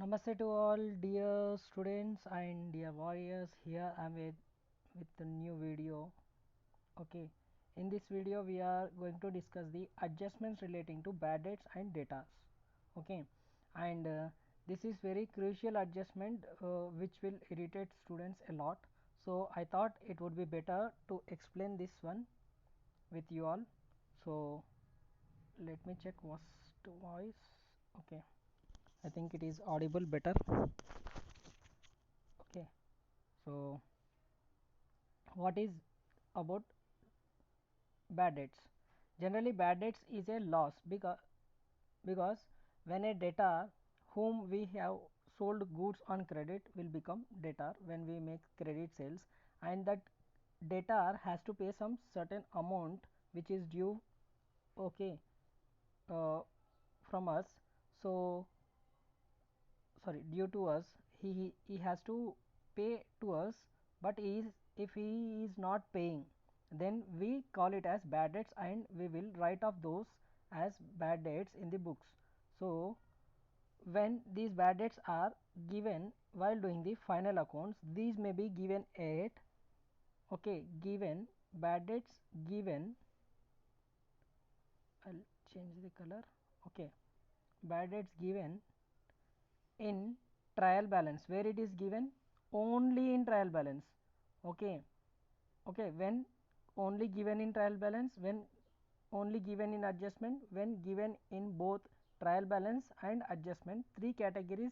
Namaste to all dear students and dear warriors. Here I am with a new video. Okay, in this video we are going to discuss the adjustments relating to bad dates and datas. Okay, and this is very crucial adjustment which will irritate students a lot. So I thought it would be better to explain this one with you all. So let me check first voice. Okay, I think it is audible better. Okay, so what is about bad debts? Generally bad debts is a loss because when a debtor whom we have sold goods on credit will become debtor when we make credit sales, and that debtor has to pay some certain amount which is due, okay, uh, from us. So sorry, due to us, he has to pay to us, but if he is not paying, then we call it as bad debts and we will write off those as bad debts in the books. So when these bad debts are given while doing the final accounts, these may be given at, okay, given bad debts given, I'll change the color, okay, bad debts given in trial balance, where it is given only in trial balance. Okay, okay, when only given in trial balance, when only given in adjustment, when given in both trial balance and adjustment. Three categories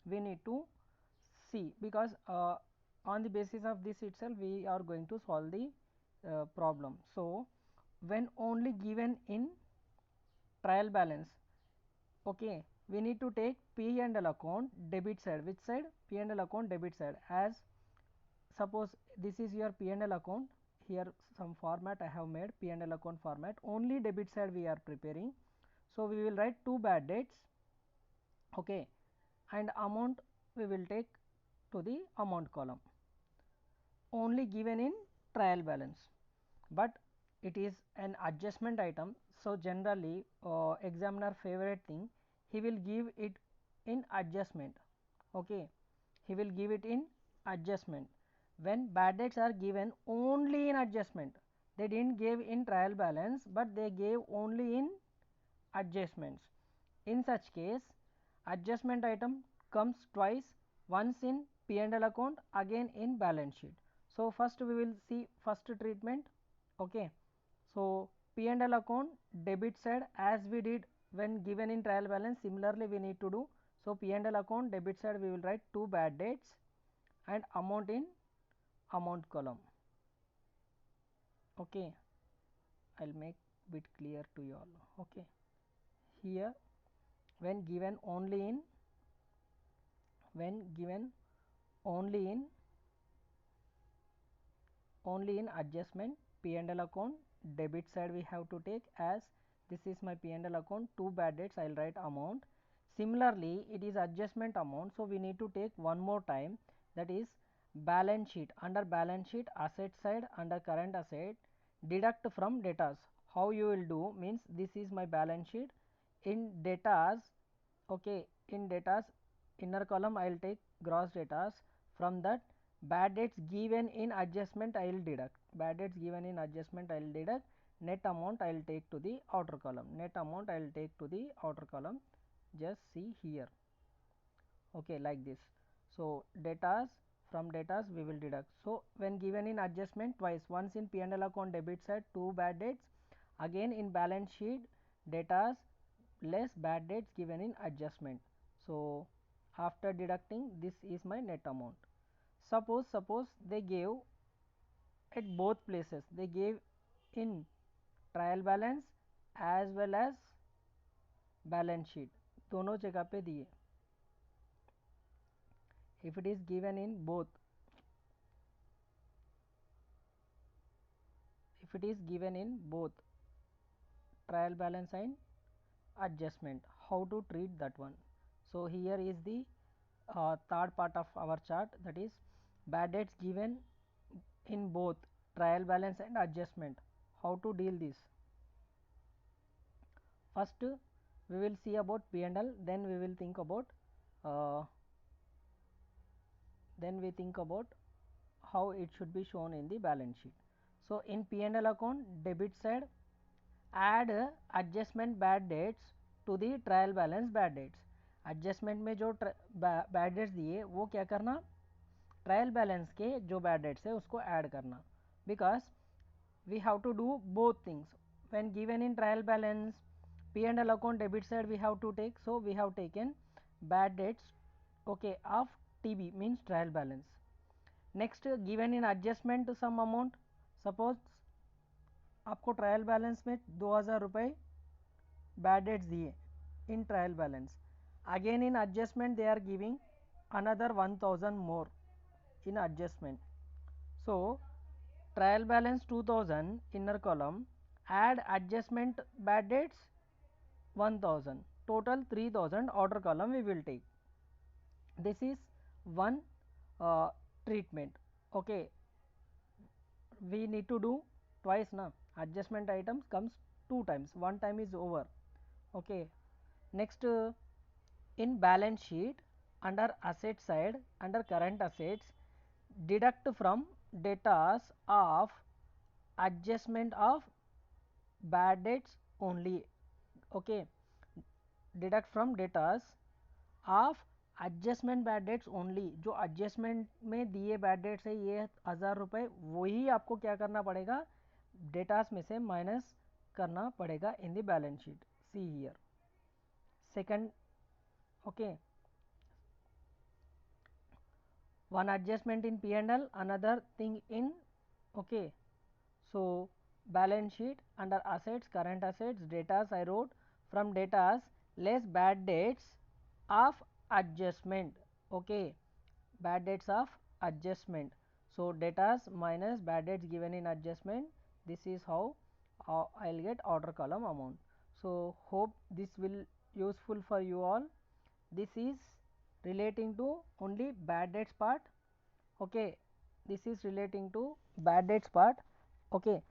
we need to see, because on the basis of this itself we are going to solve the problem. So when only given in trial balance, okay, we need to take P and L account debit side. Which side? P and L account debit side. As suppose this is your P and L account, here some format I have made, P and L account format, only debit side we are preparing. So we will write two bad debts, okay, and amount we will take to the amount column, only given in trial balance, but it is an adjustment item. So generally examiner favorite thing, he will give it in adjustment, okay, he will give it in adjustment. When bad debts are given only in adjustment, they didn't give in trial balance, but they gave only in adjustments. In such case, adjustment item comes twice, once in P and L account, again in balance sheet. So first we will see first treatment, okay. So P and L account debit side, as we did when given in trial balance, similarly we need to do. So P and L account debit side we will write two bad debts and amount in amount column, okay. I'll make bit clear to you all, okay. Here when given only in, when given only in adjustment, P and L account debit side we have to take, as this is my P and L account, two bad debts, I will write amount. Similarly it is adjustment amount, so we need to take one more time, that is balance sheet. Under balance sheet, asset side, under current asset, deduct from debtors. How you will do means, this is my balance sheet, in debtors, okay, in debtors inner column I will take gross debtors, from that bad debts given in adjustment I will deduct, bad debts given in adjustment I will deduct, net amount I will take to the outer column, net amount I will take to the outer column, just see here, okay, like this. So debtors, from debtors we will deduct. So when given in adjustment twice, once in P and L account debit side two bad debts, again in balance sheet debtors less bad debts given in adjustment. So after deducting, this is my net amount. Suppose they gave at both places, they gave in trial balance as well as balance sheet, दोनों जगह पे दिए. If it is given in both, if it is given in both trial balance and adjustment, how to treat that one? So here is the third part of our chart, that is bad debts given in both trial balance and adjustment. How to deal this? First we will see about P and L, then we will think about uh, then we think about how it should be shown in the balance sheet. So in P&L account, debit side, add adjustment bad debts to the trial balance bad debts. Adjustment में जो bad debts दिए वो क्या करना, trial balance के जो bad debts है उसको ऐड करना, because we have to do both things. When given in trial balance P&L account debit side we have to take, so we have taken bad debts, okay, of TB means trial balance. Next given in adjustment some amount, suppose आपको trial balance में 2000 रुपये bad debts दिए in trial balance, again in adjustment they are giving another 1000 more in adjustment. So trial balance 2000 inner column, add adjustment bad debts 1000, total 3000 outer column we will take. This is one treatment. Okay, we need to do twice na, adjustment items comes two times, one time is over. Okay, next in balance sheet under asset side, under current assets, deduct from debtors of adjustment of bad debts only. Okay, deduct from debtors of adjustment bad debts only, जो adjustment में दिए bad debts है ये 1000 रुपये, वही आपको क्या करना पड़ेगा, डेटास में से माइनस करना पड़ेगा in the balance sheet. See here second. Okay, one adjustment in P&L, another thing in, okay, so balance sheet under assets, current assets, datas I wrote, from datas less bad debts of adjustment. Okay, bad debts of adjustment, so datas minus bad debts given in adjustment, this is how I'll get outer column amount. So hope this will useful for you all. This is relating to only bad debts part. Okay, this is relating to bad debts part. Okay,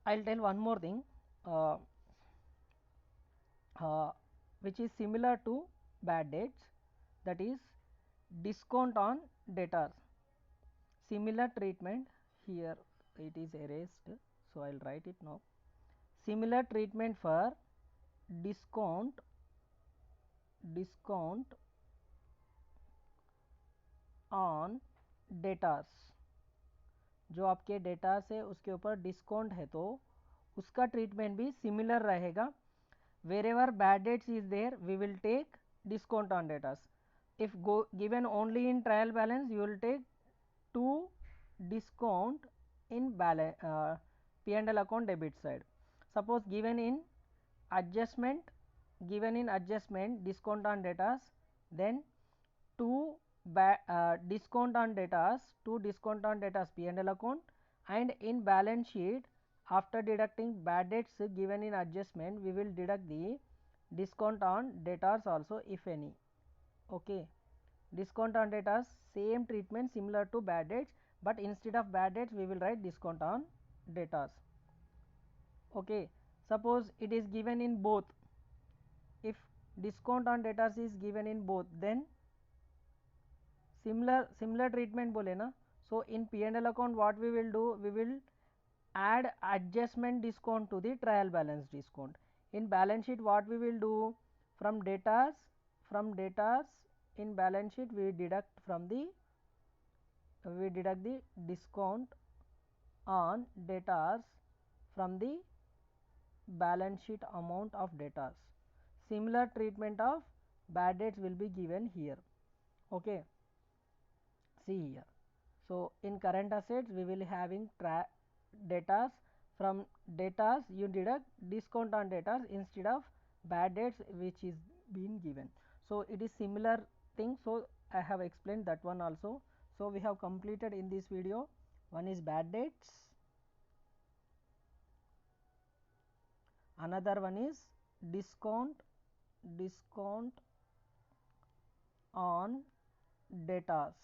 I'll tell one more thing uh, which is similar to bad debts, that is discount on debtors. Similar treatment, here it is erased, so I'll write it now. Similar treatment for discount on debtors. जो आपके datas है उसके ऊपर discount है तो उसका treatment भी similar रहेगा. wherever bad debts is there we will take discount on datas. If given only in trial balance you will take 2 discount in balance P&L account debit side. Suppose given in adjustment discount on datas, then 2 discount on datas, 2 discount on datas P&L account, and in balance sheet after deducting bad debts given in adjustment we will deduct the discount on debtors also if any. Okay, discount on debtors same treatment similar to bad debts, but instead of bad debts we will write discount on debtors. Okay, suppose it is given in both, if discount on debtors is given in both then similar treatment बोले ना. So in P&L account what we will do, we will add adjustment discount to the trial balance discount. In balance sheet what we will do, from debtors in balance sheet we deduct the discount on debtors from the balance sheet amount of debtors. Similar treatment of bad debts will be given here. Okay, see here. So in current assets we will having debtors, from debtors you deduct discount on debtors instead of bad debts which is being given. So it is similar thing, so I have explained that one also. So we have completed in this video, one is bad debts, another one is discount on debtors.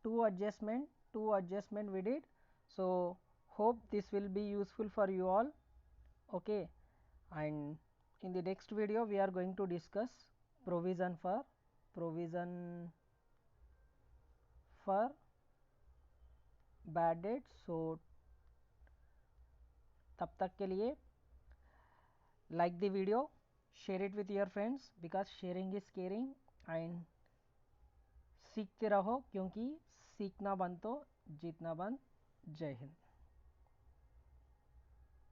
Two adjustment we did. So hope this will be useful for you all. Okay, and in the next video we are going to discuss provision for bad debts. So तब तक के लिए like the video, share it with your friends because sharing is caring and सीखते रहो क्योंकि सीखना बंद तो जीतना बंद। जय हिंद।